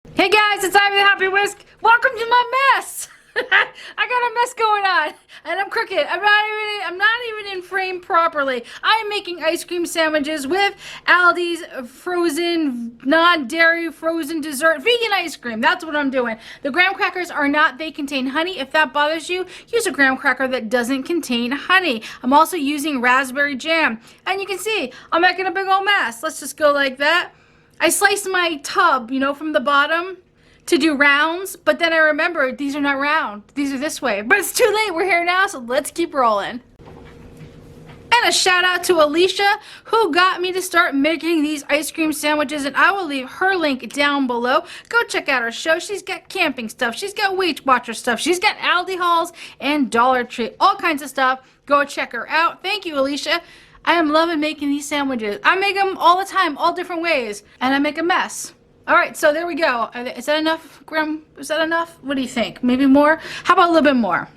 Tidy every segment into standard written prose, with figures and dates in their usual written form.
Hey guys, it's Ivy the Happy Whisk. Welcome to my mess. I got a mess going on, and I'm crooked. I'm not even in frame properly. I am making ice cream sandwiches with Aldi's frozen, non-dairy frozen dessert vegan ice cream. That's what I'm doing. The graham crackers are not. They contain honey. If that bothers you, use a graham cracker that doesn't contain honey. I'm also using raspberry jam, and you can see I'm making a big old mess. Let's just go like that. I sliced my tub, from the bottom to do rounds, but then I remembered these are not round. These are this way. But it's too late. We're here now, so let's keep rolling. And a shout out to Alicia, who got me to start making these ice cream sandwiches, and I will leave her link down below. Go check out her show. She's got camping stuff. She's got Weight Watcher stuff. She's got Aldi hauls and Dollar Tree. All kinds of stuff. Go check her out. Thank you, Alicia. I am loving making these sandwiches. I make them all the time, all different ways, and I make a mess. All right, so there we go. Is that enough, Graham? Is that enough? What do you think? Maybe more? How about a little bit more?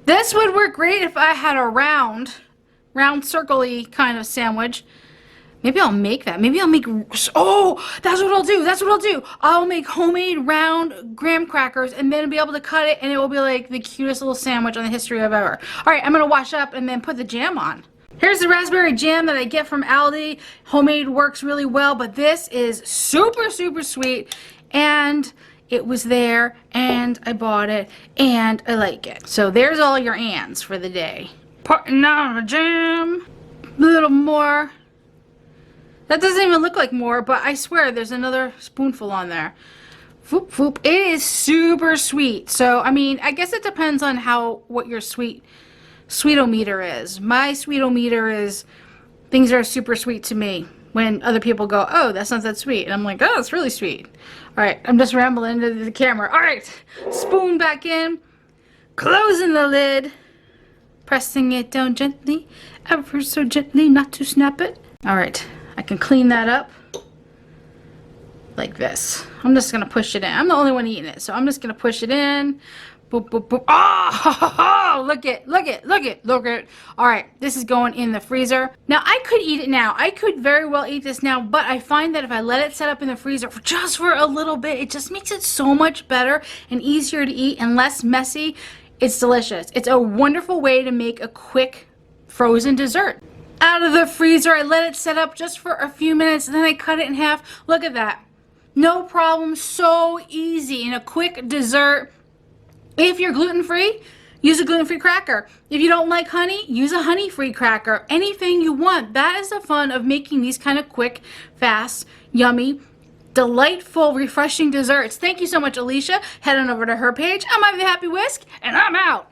This would work great if I had a round circle-y kind of sandwich. Maybe I'll make that. Maybe I'll make, oh, that's what I'll do. That's what I'll do. I'll make homemade round graham crackers and then be able to cut it, and it will be like the cutest little sandwich on the history of ever. All right, I'm gonna wash up and then put the jam on. Here's the raspberry jam that I get from Aldi. Homemade works really well, but this is super, super sweet. And it was there, and I bought it, and I like it. So there's all your ands for the day. Putting on the jam. A little more. That doesn't even look like more, but I swear there's another spoonful on there. Foop, foop. It is super sweet. So, I mean, I guess it depends on what your sweetometer is. My sweetometer is things are super sweet to me. When other people go, oh, that's not that sweet. And I'm like, oh, it's really sweet. All right, I'm just rambling into the camera. All right, spoon back in, closing the lid, pressing it down gently, ever so gently, not to snap it. All right, I can clean that up like this. I'm just gonna push it in. I'm the only one eating it, so I'm just gonna push it in. Boop, boop, boop. Oh, look it. All right, this is going in the freezer. Now, I could eat it now. I could very well eat this now, but I find that if I let it set up in the freezer for a little bit, it just makes it so much better and easier to eat and less messy. It's delicious. It's a wonderful way to make a quick frozen dessert. Out of the freezer, I let it set up just for a few minutes, and then I cut it in half. Look at that. No problem. So easy. And a quick dessert. If you're gluten-free, use a gluten-free cracker. If you don't like honey, use a honey-free cracker. Anything you want. That is the fun of making these kind of quick, fast, yummy, delightful, refreshing desserts. Thank you so much, Alicia. Head on over to her page. I'm Ivy the Happy Whisk, and I'm out.